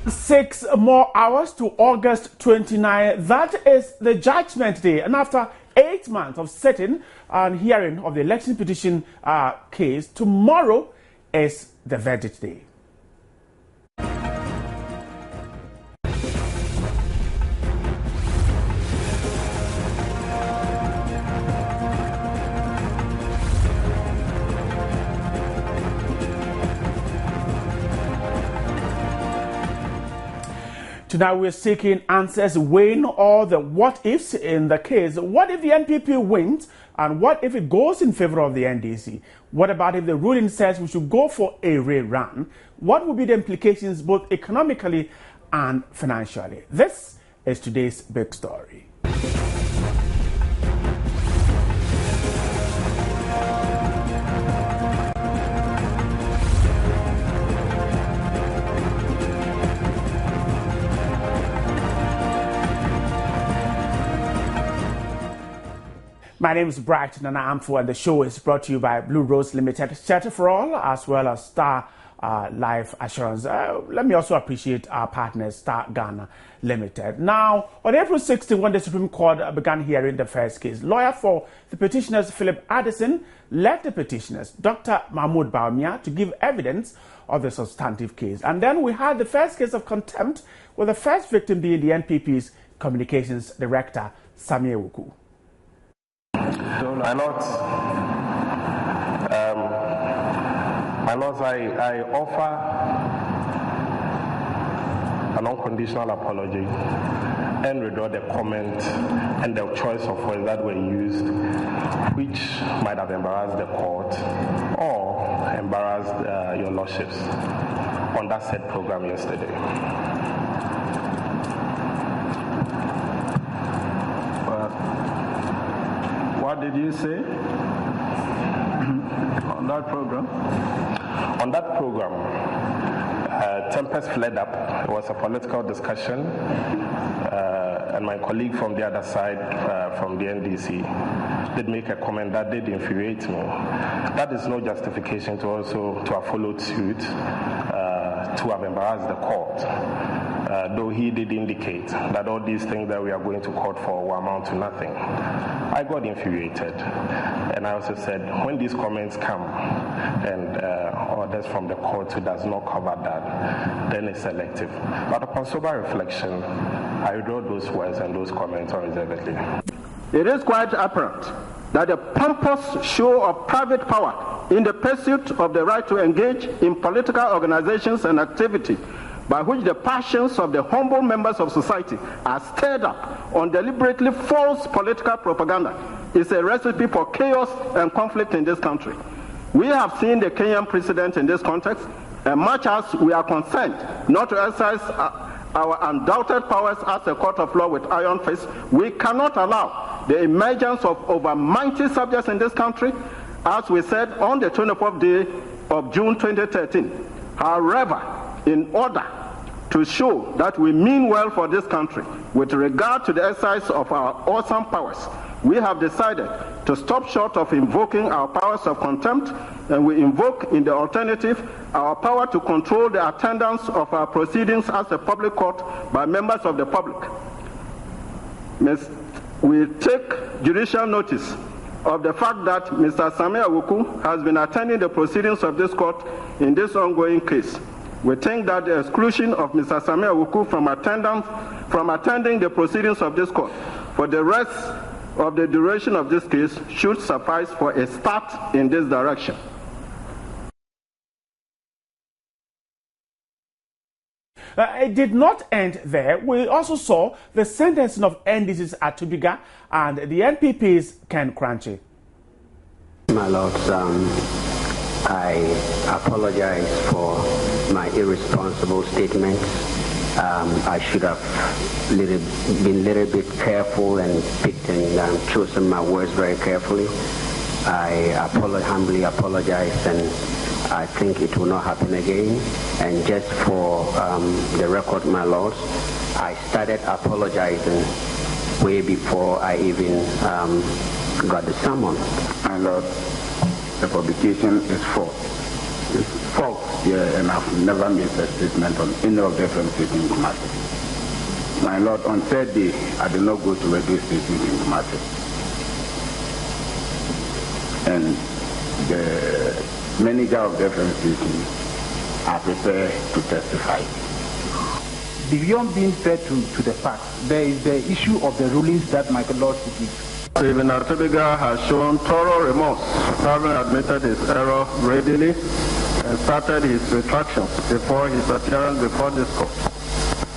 6 more hours to August 29. That is the judgment day. And after 8 months of sitting and hearing of the election petition case, tomorrow is the verdict day. Tonight we're seeking answers, weighing all the what-ifs in the case. What if the NPP wins, and what if it goes in favor of the NDC? What about if the ruling says we should go for a rerun? What will be the implications both economically and financially? This is today's big story. My name is Bright Nana Amfu, and the show is brought to you by Blue Rose Limited, Shelter for All, as well as Star Life Assurance. Let me also appreciate our partners, Star Ghana Limited. Now, on April 16, when the Supreme Court began hearing the first case, lawyer for the petitioners, Philip Addison, led the petitioners, Dr. Mahmoud Baumia, to give evidence of the substantive case. And then we had the first case of contempt, with the first victim being the NPP's communications director, Samia Wuku. My Lords, I offer an unconditional apology and withdraw the comment and the choice of words that were used, which might have embarrassed the court or embarrassed your lordships on that said program yesterday. What did you say on that program? On that program, tempers flared up. It was a political discussion, and my colleague from the other side, from the NDC, did make a comment that did infuriate me. That is no justification to have followed suit, to have embarrassed the court. Though he did indicate that all these things that we are going to court for will amount to nothing. I got infuriated, and I also said, when these comments come and orders from the court who does not cover that, then it's selective. But upon sober reflection, I withdraw those words and those comments unreservedly. It is quite apparent that a pompous show of private power in the pursuit of the right to engage in political organizations and activity by which the passions of the humble members of society are stirred up on deliberately false political propaganda is a recipe for chaos and conflict in this country. We have seen the Kenyan precedent in this context, and much as we are concerned not to exercise our undoubted powers as a court of law with iron fist, we cannot allow the emergence of over 90 subjects in this country, as we said on the 24th day of June 2013. However, in order to show that we mean well for this country with regard to the exercise of our awesome powers, we have decided to stop short of invoking our powers of contempt, and we invoke in the alternative our power to control the attendance of our proceedings as a public court by members of the public. We take judicial notice of the fact that Mr. Samia Wuku has been attending the proceedings of this court in this ongoing case. We think that the exclusion of Mr. Samia Wuku from attending the proceedings of this court for the rest of the duration of this case should suffice for a start in this direction. It did not end there. We also saw the sentencing of NDC's Atubiga and the NPP's Ken Crunchy. My Lords, I apologize for my irresponsible statement. I should have been a little bit careful and picked and chosen my words very carefully. I humbly apologize, and I think it will not happen again. And just for the record, my Lords, I started apologizing way before I even got the summons. My Lord, the publication is false. It's false. here, and I've never made a statement on any of the FM stations in Kumasi. My Lord, on Thursday, I did not go to radio stations in Kumasi. And the manager of the FM station are prepared to testify. Beyond being fair to the facts, there is the issue of the rulings that my Lord should give. Stephen Artebiga has shown thorough remorse, having admitted his error readily and started his retractions before his appearance before this court.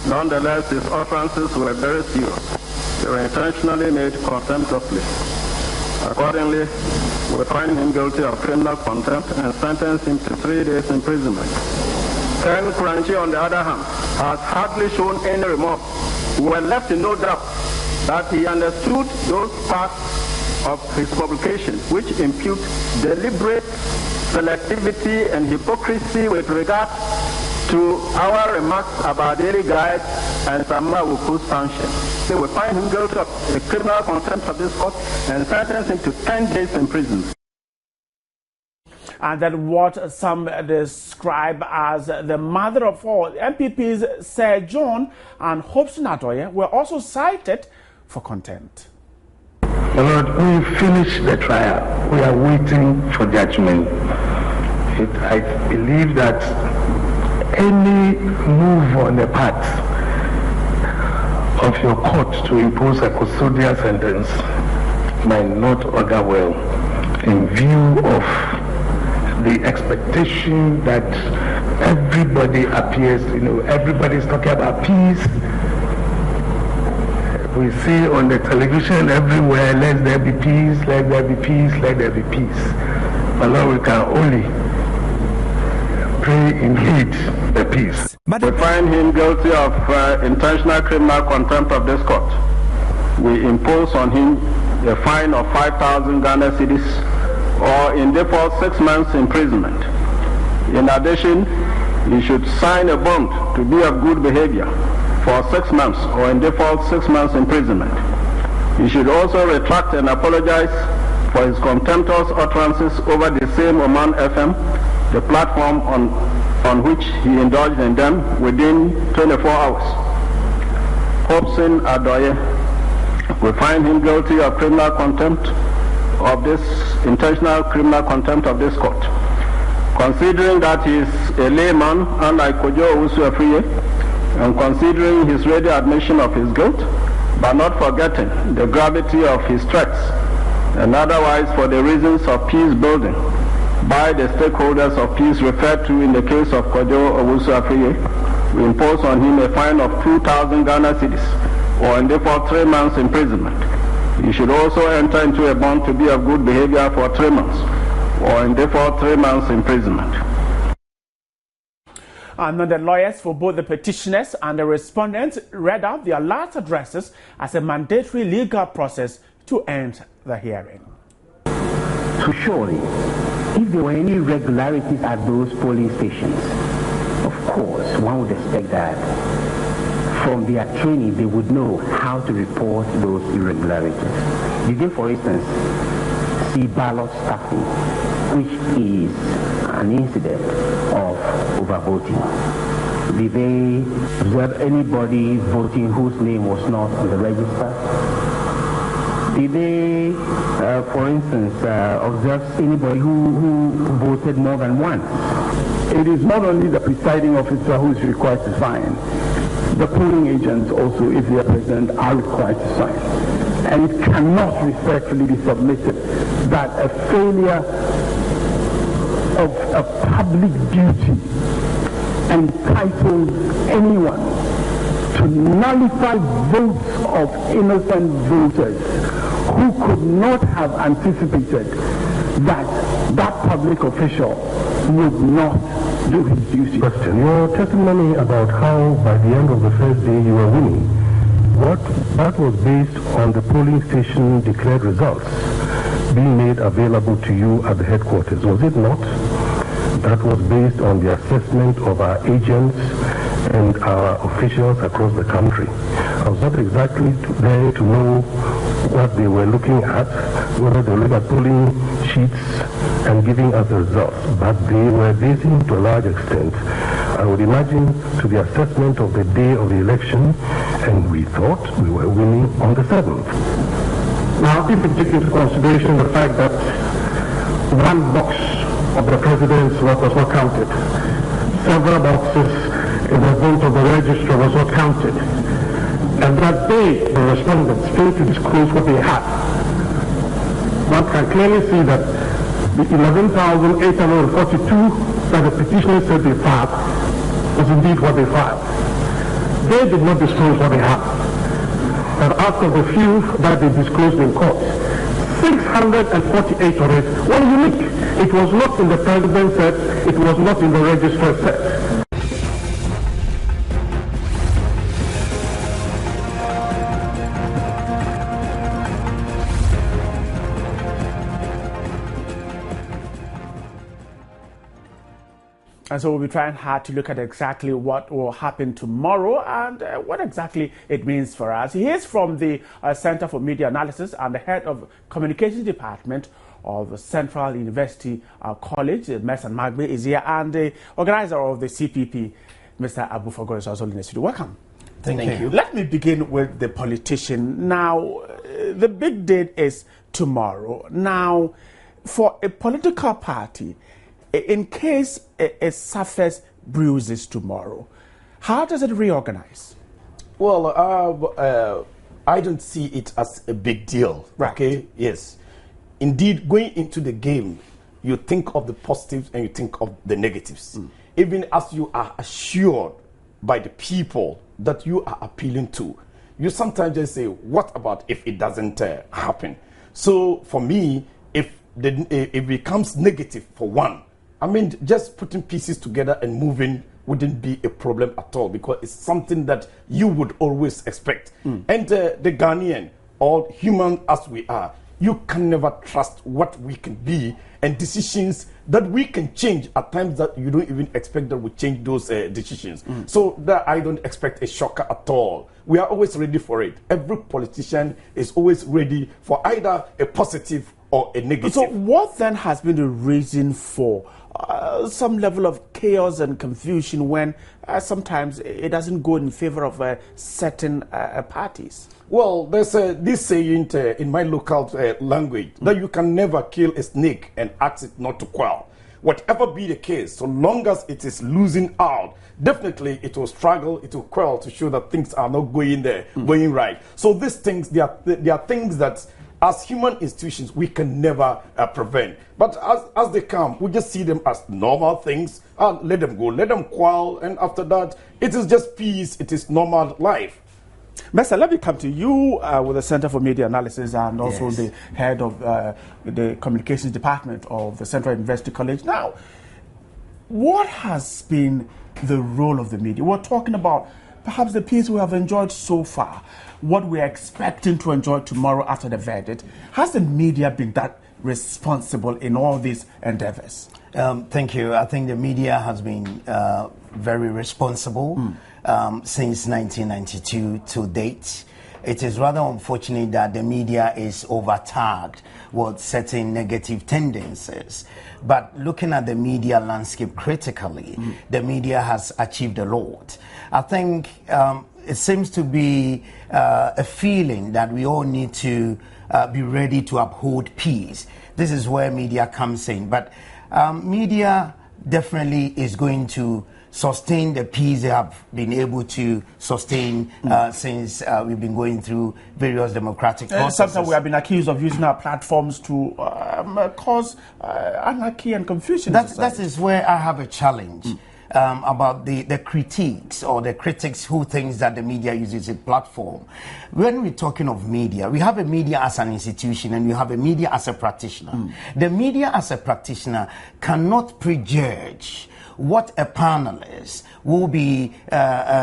Nonetheless, his utterances were very serious. They were intentionally made contemptuously. Accordingly, we find him guilty of criminal contempt and sentence him to 3 days imprisonment. Ken Kranchi, on the other hand, has hardly shown any remorse. We were left in no doubt that he understood those parts of his publication which impute deliberate selectivity and hypocrisy with regard to our remarks about daily guide and Samma Wuku's sanction. They will find him guilty of the criminal contempt of this court and sentence him to 10 days in prison. And then what some describe as the mother of all, MPPs Sir John and Hobson Adoye were also cited for contempt. Lord, we finished the trial. We are waiting for judgment. I believe that any move on the part of your court to impose a custodial sentence might not augur well in view of the expectation that everybody appears, everybody's talking about peace. We see on the television everywhere, let there be peace, let there be peace, let there be peace. But now we can only pray in hate the peace. We find him guilty of intentional criminal contempt of this court. We impose on him a fine of 5,000 Ghana cedis or in default 6 months imprisonment. In addition, he should sign a bond to be of good behavior for 6 months or in default 6 months imprisonment. He should also retract and apologize for his contemptuous utterances over the same Oman FM, the platform on which he indulged in them, within 24 hours. Hobson Adoye, we find him guilty of criminal contempt of this intentional criminal contempt of this court. Considering that he is a layman, unlike Kojo Owusu-Afriye, and considering his ready admission of his guilt, but not forgetting the gravity of his threats, and otherwise for the reasons of peace building by the stakeholders of peace referred to in the case of Kojo Owusu-Afriye, we impose on him a fine of 2,000 Ghana cedis, or in default 3 months imprisonment. He should also enter into a bond to be of good behavior for 3 months, or in default 3 months imprisonment. And the lawyers for both the petitioners and the respondents read out their last addresses as a mandatory legal process to end the hearing. So surely, if there were any irregularities at those polling stations, of course, one would expect that from their training they would know how to report those irregularities. You can, for instance, see ballot stuffing, which is an incident of overvoting. Did they observe anybody voting whose name was not on the register? Did they, for instance, observe anybody who voted more than once? It is not only the presiding officer who is required to sign. The polling agents also, if they are present, are required to sign. And it cannot respectfully be submitted that a failure of a public duty entitles anyone to nullify votes of innocent voters who could not have anticipated that that public official would not do his duty. Question. Your testimony about how by the end of the first day you were winning, that was based on the polling station declared results being made available to you at the headquarters, was it not? That was based on the assessment of our agents and our officials across the country. I was not exactly there to know what they were looking at, whether they look at polling sheets and giving us the results, but they were basing to a large extent, I would imagine, to the assessment of the day of the election, and we thought we were winning on the 7th. Now, if we take into consideration the fact that one box of the president's vote was not counted, several boxes in the vote of the registrar was not counted, and that they, the respondents, failed to disclose what they had, one can clearly see that the 11,842 that the petitioners said they filed was indeed what they filed. They did not disclose what they had. And out of the few that they disclosed in court, 648 of it were unique. It was not in the president's set, it was not in the registrar's set. And so we'll be trying hard to look at exactly what will happen tomorrow and what exactly it means for us. He is from the Center for Media Analysis and the head of Communications Department of Central University College. Merson Magbe is here, and the organizer of the CPP, Mr. Abu Fago, is also in the studio. Welcome. Thank you. Let me begin with the politician. Now, the big date is tomorrow. Now, for a political party, in case it suffers bruises tomorrow, how does it reorganize? Well, I don't see it as a big deal. Right. Okay. Yes. Indeed, going into the game, you think of the positives and you think of the negatives. Even as you are assured by the people that you are appealing to, you sometimes just say, what about if it doesn't happen? So for me, if it becomes negative for one, I mean, just putting pieces together and moving wouldn't be a problem at all, because it's something that you would always expect. And the Ghanaian, or human as we are, you can never trust what we can be and decisions that we can change at times that you don't even expect that we change those decisions. So that I don't expect a shocker at all. We are always ready for it. Every politician is always ready for either a positive or a negative. So what then has been the reason for some level of chaos and confusion when sometimes it doesn't go in favor of certain parties? Well, there's this saying in my local language that you can never kill a snake and ask it not to quarrel. Whatever be the case, so long as it is losing out, definitely it will struggle, it will quarrel to show that things are not going going right. So these things, they are things that as human institutions we can never prevent. But as they come, we just see them as normal things. Let them go, let them quarrel, and after that, it is just peace, it is normal life. Mr. Let me come to you with the Center for Media Analysis and also the head of the Communications Department of the Central University College. Now, what has been the role of the media? We're talking about perhaps the peace we have enjoyed so far, what we're expecting to enjoy tomorrow after the verdict. Has the media been that responsible in all these endeavors? Thank you. I think the media has been very responsible since 1992 to date. It is rather unfortunate that the media is overtagged with certain negative tendencies. But looking at the media landscape critically, the media has achieved a lot. I think it seems to be a feeling that we all need to be ready to uphold peace. This is where media comes in. But media definitely is going to sustain the peace they have been able to sustain since we've been going through various democratic processes. Sometimes we have been accused of using our platforms to cause anarchy and confusion. That is where I have a challenge about the critiques or the critics who thinks that the media uses a platform. When we're talking of media, we have a media as an institution and we have a media as a practitioner. The media as a practitioner cannot prejudge what a panelist will be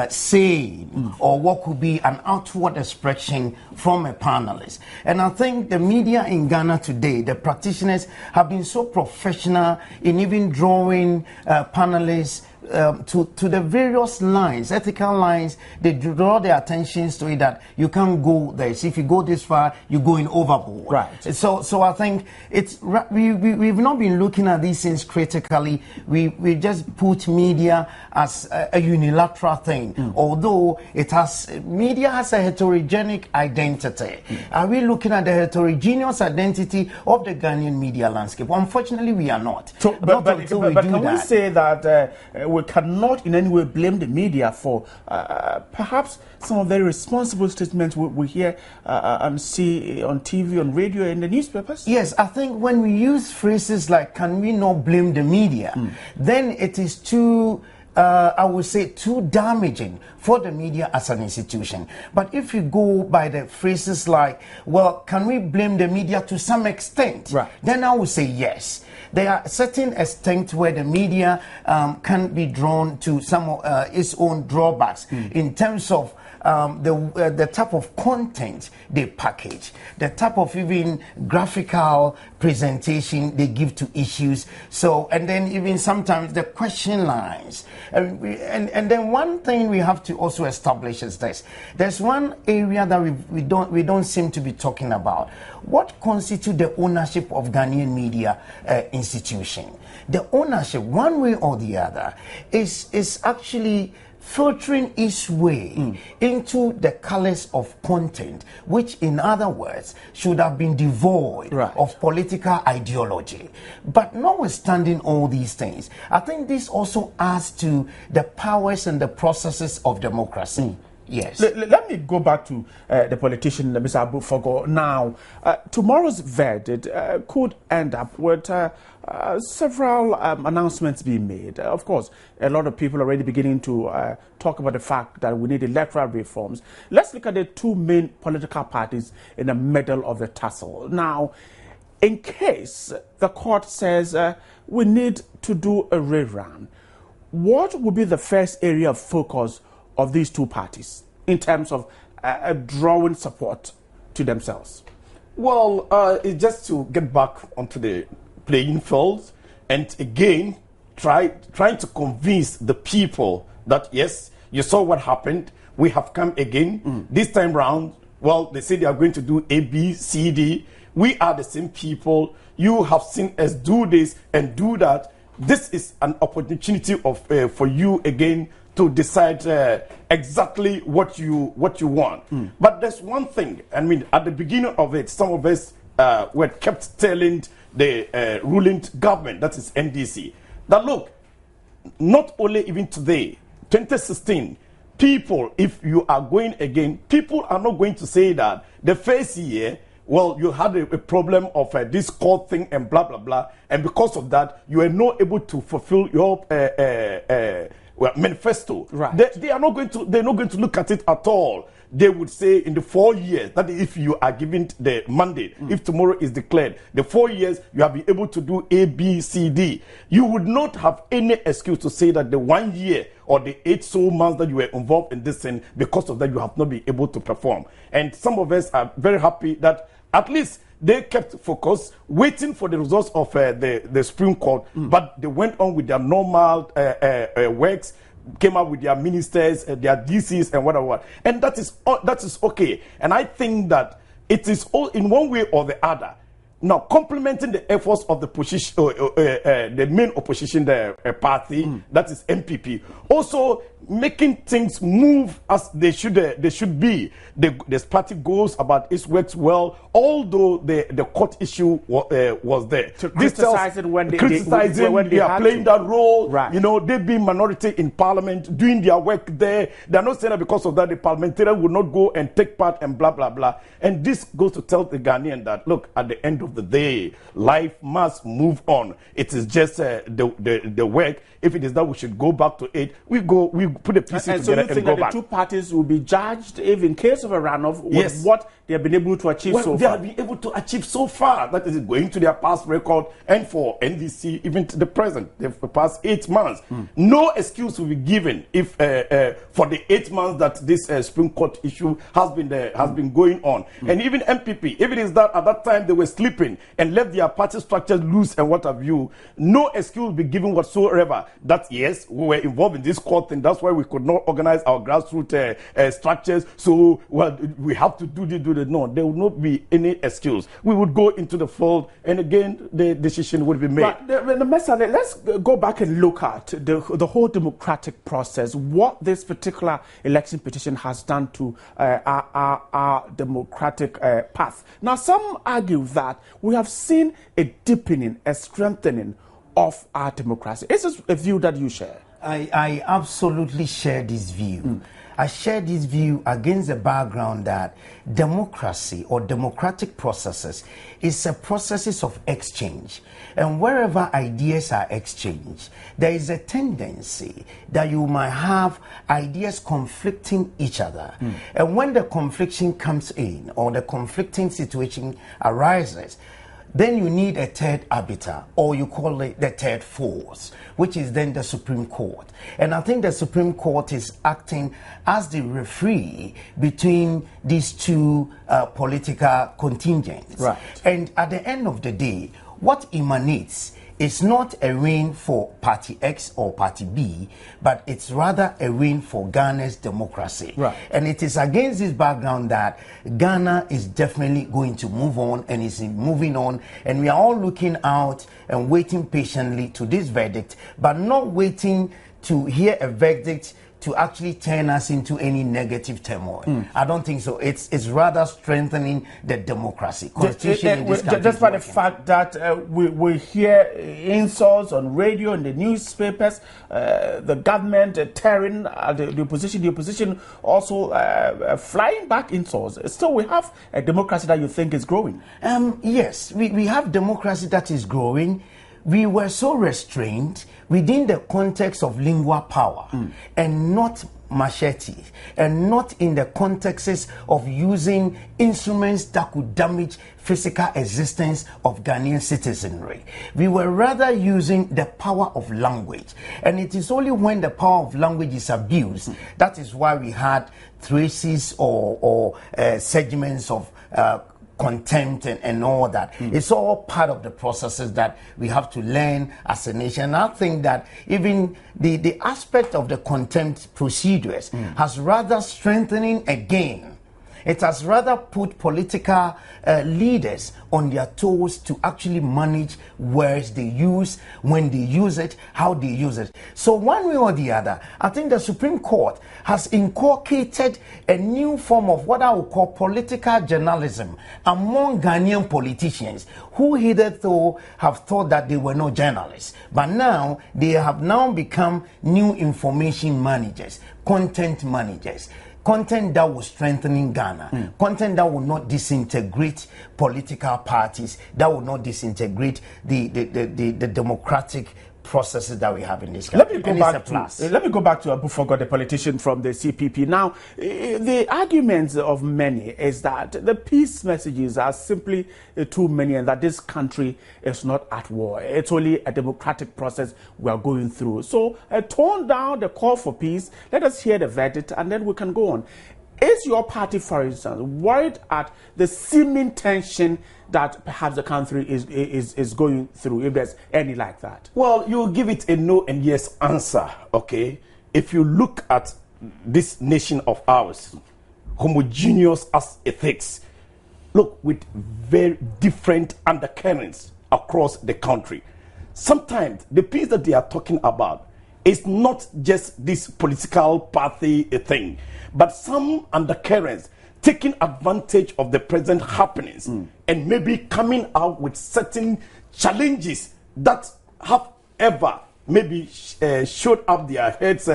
saying or what could be an outward expression from a panelist. And I think the media in Ghana today, the practitioners have been so professional in even drawing panelists to the various lines, ethical lines. They draw their attentions to it that you can't go there. So if you go this far, you're going overboard. Right. So I think it's we've not been looking at these things critically. We just put media as a unilateral thing, although media has a heterogenic identity. Are we looking at the heterogeneous identity of the Ghanaian media landscape? Unfortunately, we are not. So, but can we say that we cannot in any way blame the media for perhaps some of the irresponsible statements we hear and see on TV, on radio, in the newspapers? Yes, I think when we use phrases like "can we not blame the media," then it is too, I would say, too damaging for the media as an institution. But if you go by the phrases like, well, can we blame the media to some extent? Right. Then I would say yes. There are certain extent where the media can be drawn to some of its own drawbacks in terms of the type of content they package, the type of even graphical presentation they give to issues. So, and then even sometimes the question lines. And then one thing we have to also establish is this. There's one area that we don't seem to be talking about. What constitutes the ownership of Ghanaian media institution? The ownership, one way or the other, is actually filtering its way into the colors of content, which in other words should have been devoid of political ideology. But notwithstanding all these things, I think this also adds to the powers and the processes of democracy. Yes. Let me go back to the politician, Mr. Abu Fogo. Now, tomorrow's verdict could end up with several announcements being made. Of course, a lot of people are already beginning to talk about the fact that we need electoral reforms. Let's look at the two main political parties in the middle of the tussle. Now, in case the court says we need to do a rerun, what would be the first area of focus of these two parties in terms of drawing support to themselves? Well, it's just to get back onto the playing field and again trying to convince the people that yes, you saw what happened, we have come again. This time round, well, they say they are going to do A, B, C, D. We are the same people. You have seen us do this and do that. This is an opportunity for you again to decide exactly what you want. But there's one thing, I mean, at the beginning of it, some of us were kept telling the ruling government, that is NDC, that look, not only even today, 2016, people, if you are going again, people are not going to say that the first year, well, you had a problem of this court thing and blah, blah, blah, and because of that, you are not able to fulfill your manifesto. Right. They're not going to look at it at all. They would say in the 4 years, that if you are given the mandate, if tomorrow is declared, the 4 years you have been able to do A, B, C, D. You would not have any excuse to say that the 1 year or the 8 so months that you were involved in this thing, because of that you have not been able to perform. And some of us are very happy that at least they kept focus, waiting for the results of the Supreme Court, but they went on with their normal works, came up with their ministers, their DCs, and whatever. And that is okay. And I think that it is all in one way or the other. Now, complementing the efforts of the position, the main opposition party, that is MPP, also making things move as they should be. This party goes about its works well, although the court issue was there. To criticize it when they are playing that role. Right. You know, they being minority in parliament, doing their work there. They are not saying that because of that the parliamentarian will not go and take part and blah blah blah. And this goes to tell the Ghanaian that look, at the end of the day, life must move on. It is just the work. If it is that we should go back to it, we put the pieces and together so you think and go that back. the two parties will be judged if in case of a runoff with what they have been able to achieve so far? They have been able to achieve so far. That is going to their past record, and for NDC, even to the present, the past 8 months. No excuse will be given if for the 8 months that this Supreme Court issue has been going on. And even MPP, if it is that at that time they were sleeping, open and left their party structures loose and what have you, no excuse will be given whatsoever that yes, we were involved in this court thing, that's why we could not organize our grassroots structures, so well we have to do this. No, there will not be any excuse. We would go into the field and again the decision would be made. But let's go back and look at the whole democratic process, what this particular election petition has done to our democratic path. Now, some argue that we have seen a deepening, a strengthening of our democracy. Is this a view that you share? I absolutely share this view. I share this view against the background that democracy or democratic processes is a process of exchange. And wherever ideas are exchanged, there is a tendency that you might have ideas conflicting each other. And when the confliction comes in or the conflicting situation arises, then you need a third arbiter, or you call it the third force, which is then the Supreme Court. And I think the Supreme Court is acting as the referee between these two political contingents. Right. And at the end of the day, what emanates is not a win for Party X or Party B, but it's rather a win for Ghana's democracy. Right. And it is against this background that Ghana is definitely going to move on and is moving on. And we are all looking out and waiting patiently to this verdict, but not waiting to hear a verdict to actually turn us into any negative turmoil. I don't think so. It's rather strengthening the democracy. Constitution in this country just by the fact that we hear insults on radio and the newspapers, the government tearing the opposition also flying back insults. Still, we have a democracy that you think is growing. Yes, we have democracy that is growing. We were so restrained within the context of lingua power and not machete, and not in the contexts of using instruments that could damage physical existence of Ghanaian citizenry. We were rather using the power of language, and it is only when the power of language is abused that is why we had traces or segments of contempt and all that. It's all part of the processes that we have to learn as a nation. And I think that even the aspect of the contempt procedures has rather strengthening again. It has rather put political leaders on their toes to actually manage words they use, when they use it, how they use it. So one way or the other, I think the Supreme Court has inculcated a new form of what I would call political journalism among Ghanaian politicians who hitherto have thought that they were not journalists. But now, they have now become new information managers, content managers. Content that will strengthen Ghana, content that will not disintegrate political parties, that will not disintegrate the democratic processes that we have in this country. Let me go back to Abu Fogo, the politician from the CPP. Now, the arguments of many is that the peace messages are simply too many and that this country is not at war. It's only a democratic process we are going through. So, tone down the call for peace. Let us hear the verdict and then we can go on. Is your party, for instance, worried at the seeming tension that perhaps the country is going through, if there's any like that? Well, you give it a no and yes answer, okay? If you look at this nation of ours, homogeneous as ethics, look, with very different undercurrents across the country. Sometimes the peace that they are talking about is not just this political party thing, but some undercurrents taking advantage of the present happenings and maybe coming out with certain challenges that have ever maybe showed up their heads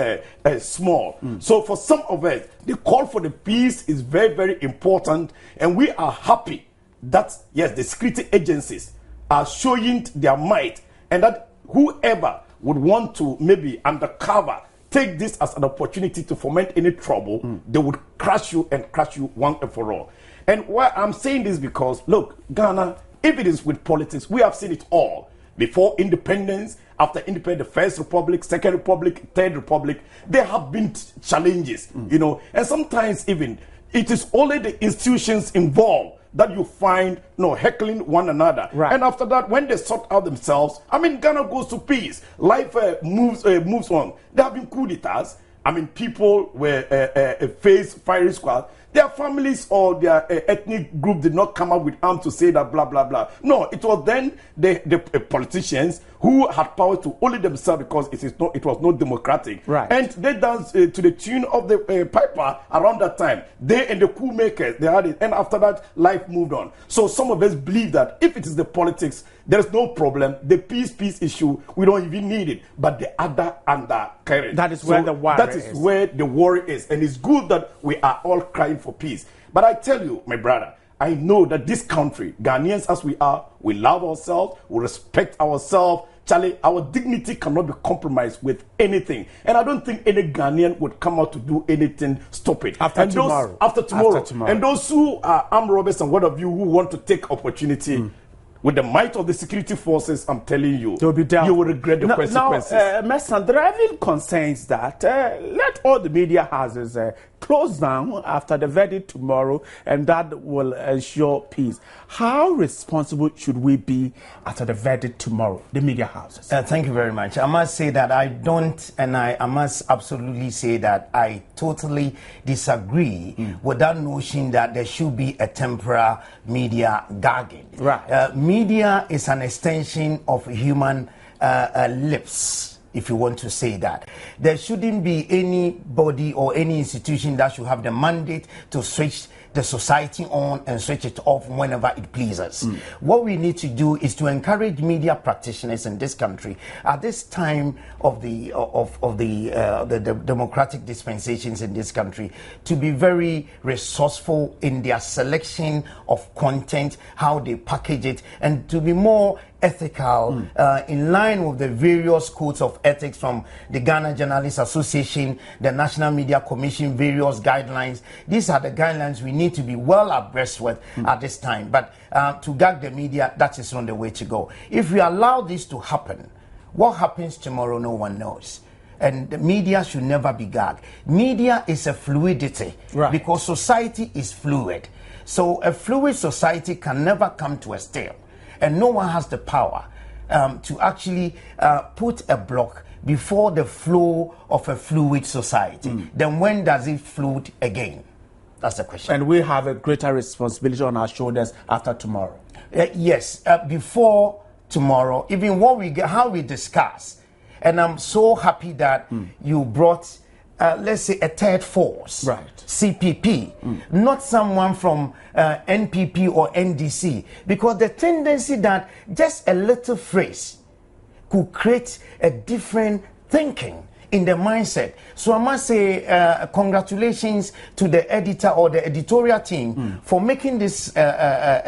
small. So for some of us, the call for the peace is very, very important, and we are happy that, yes, the security agencies are showing their might, and that whoever would want to maybe undercover take this as an opportunity to foment any trouble, they would crush you and crush you one and for all. And why I'm saying this because, look, Ghana, if it is with politics, we have seen it all. Before independence, after independence, the First Republic, Second Republic, Third Republic, there have been challenges, you know, and sometimes even it is only the institutions involved that you find heckling one another. Right. And after that, when they sort out themselves, I mean, Ghana goes to peace. Life moves on. There have been coup d'etats. I mean, people were faced firing squad. Their families or their ethnic group did not come up with arms to say that blah blah blah. No, it was then the politicians who had power to only themselves because it was not democratic. Right. And they danced to the tune of the piper around that time. They and the coup makers, they had it. And after that, life moved on. So some of us believe that if it is the politics, there is no problem. The peace issue, we don't even need it. But the other undercurrent. That is where the war is. That is where the war is. And it's good that we are all crying for peace. But I tell you, my brother, I know that this country, Ghanaians as we are, we love ourselves, we respect ourselves. Charlie, our dignity cannot be compromised with anything. And I don't think any Ghanaian would come out to do anything stupid. After tomorrow. And those who are armed robbers and what have you who want to take opportunity with the might of the security forces, I'm telling you, you will regret the consequences. Now, Messan, there are even concerns that let all the media houses close down after the verdict tomorrow, and that will ensure peace. How responsible should we be after the verdict tomorrow, the media houses? Thank you very much. I must say that I don't, and I must absolutely say that I totally disagree with that notion that there should be a temporary media gagging. Right. Media is an extension of human lips, if you want to say that. There shouldn't be anybody or any institution that should have the mandate to switch the society on and switch it off whenever it pleases. What we need to do is to encourage media practitioners in this country at this time of the democratic dispensations in this country to be very resourceful in their selection of content, how they package it, and to be more ethical in line with the various codes of ethics from the Ghana Journalists Association, the National Media Commission, various guidelines. These are the guidelines we need to be well abreast with at this time. But to gag the media, that is not the way to go. If we allow this to happen, what happens tomorrow, no one knows. And the media should never be gagged. Media is a fluidity because society is fluid. So a fluid society can never come to a still. And no one has the power to actually put a block before the flow of a fluid society. Then when does it float again? That's the question. And we have a greater responsibility on our shoulders after tomorrow. Yes, before tomorrow, even what we get, how we discuss. And I'm so happy that you brought, let's say, a third force. Right. CPP, not someone from NPP or NDC, because the tendency that just a little phrase could create a different thinking in the mindset. So I must say congratulations to the editor or the editorial team for making this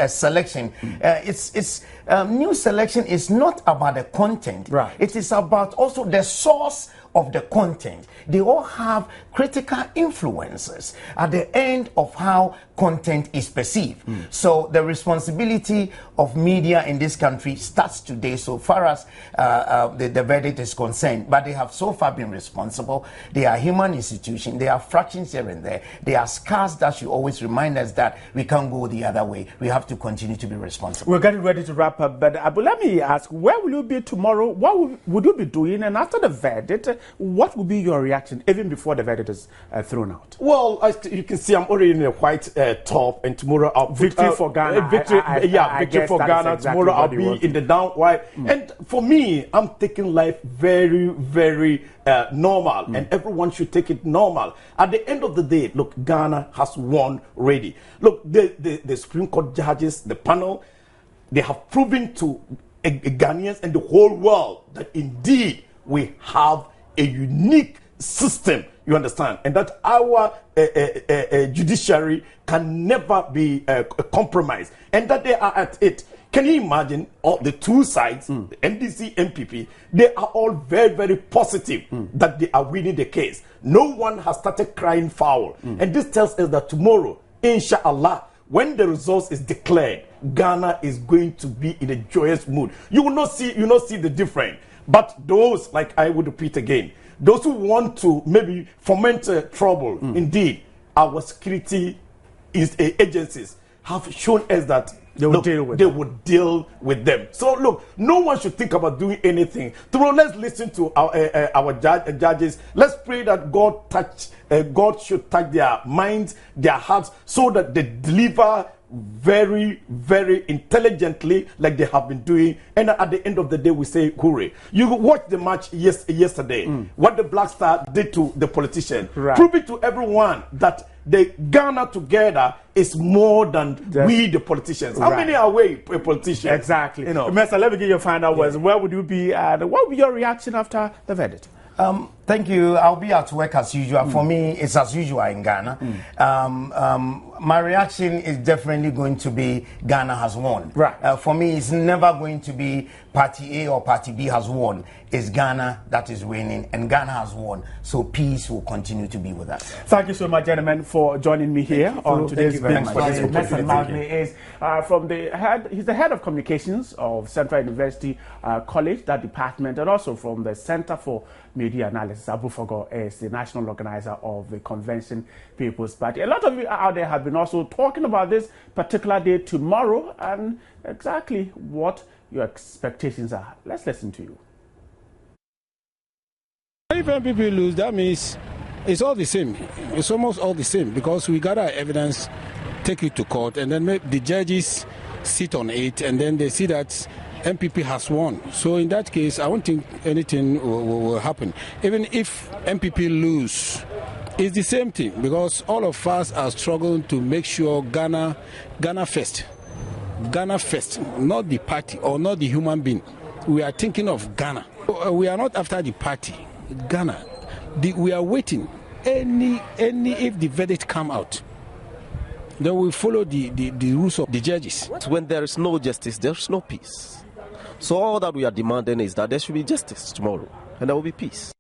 selection. It's new selection is not about the content. Right. It is about also the source of the content. They all have critical influences at the end of how content is perceived. So the responsibility of media in this country starts today so far as the verdict is concerned. But they have so far been responsible. They are human institutions. They are fractions here and there. They are scars that should always remind us that we can't go the other way. We have to continue to be responsible. We're getting ready to wrap up, but Abu, let me ask, where will you be tomorrow? What would you be doing? And after the verdict, what will be your reaction even before the verdict is thrown out? Well, you can see I'm already in a white top, and tomorrow I'll put victory for Ghana. Victory for Ghana. Exactly tomorrow I'll be in the down white. And for me, I'm taking life very, very normal, and everyone should take it normal. At the end of the day, look, Ghana has won already. Look, the Supreme Court judges, the panel, they have proven to Ghanaians and the whole world that indeed we have a unique system, you understand, and that our judiciary can never be compromised, and that they are at it. Can you imagine all the two sides, the NDC, NPP, they are all very, very positive that they are winning the case. No one has started crying foul. And this tells us that tomorrow, inshallah, when the results is declared, Ghana is going to be in a joyous mood. You will not see the difference. But those, like I would repeat again, those who want to maybe foment trouble, indeed, our security agencies have shown us that they would deal with them. So look, no one should think about doing anything. Tomorrow, let's listen to our judges. Let's pray that God should touch their minds, their hearts, so that they deliver very, very intelligently, like they have been doing. And at the end of the day, we say hooray. You watched the match yesterday. What the Black Star did to the politician, prove it to everyone that the Ghana together is more than we, the politicians. How many are we, politicians? Exactly. Mr. Let me get your final words. Where would you be, and what would be your reaction after the verdict? Thank you. I'll be at work as usual. For me, it's as usual in Ghana. My reaction is definitely going to be Ghana has won. For me, it's never going to be Party A or Party B has won. It's Ghana that is winning, and Ghana has won. So peace will continue to be with us. Thank you so much, gentlemen, for joining me here on today's Big Mr. Magni is from the head. He's the head of communications of Central University College, that department, and also from the Center for Media Analysis. Abu Fogo is the national organizer of the Convention People's Party. A lot of you out there have been also talking about this particular day tomorrow and exactly what your expectations are. Let's listen to you. If MPP lose, that means it's all the same. It's almost all the same, because we gather evidence, take it to court, and then the judges sit on it, and then they see that MPP has won. So in that case, I don't think anything will happen. Even if MPP lose, it's the same thing, because all of us are struggling to make sure Ghana first. Ghana first, not the party or not the human being. We are thinking of Ghana. We are not after the party. Ghana. We are waiting. If the verdict come out, then we follow the rules of the judges. When there is no justice, there is no peace. So all that we are demanding is that there should be justice tomorrow, and there will be peace.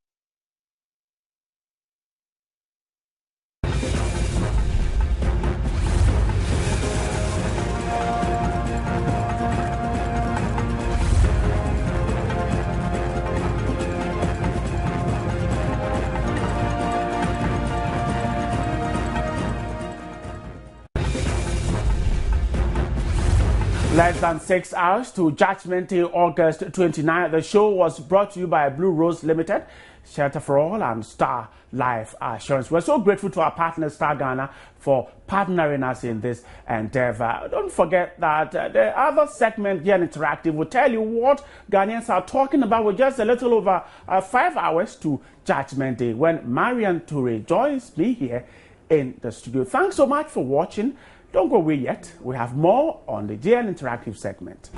Less than 6 hours to Judgment Day, August 29. The show was brought to you by Blue Rose Limited, Shelter for All, and Star Life Assurance. We're so grateful to our partner, Star Ghana, for partnering us in this endeavor. Don't forget that the other segment here in Interactive will tell you what Ghanaians are talking about with just a little over 5 hours to Judgment Day, when Marian Toure joins me here in the studio. Thanks so much for watching. Don't go away yet. We have more on the JN Interactive segment.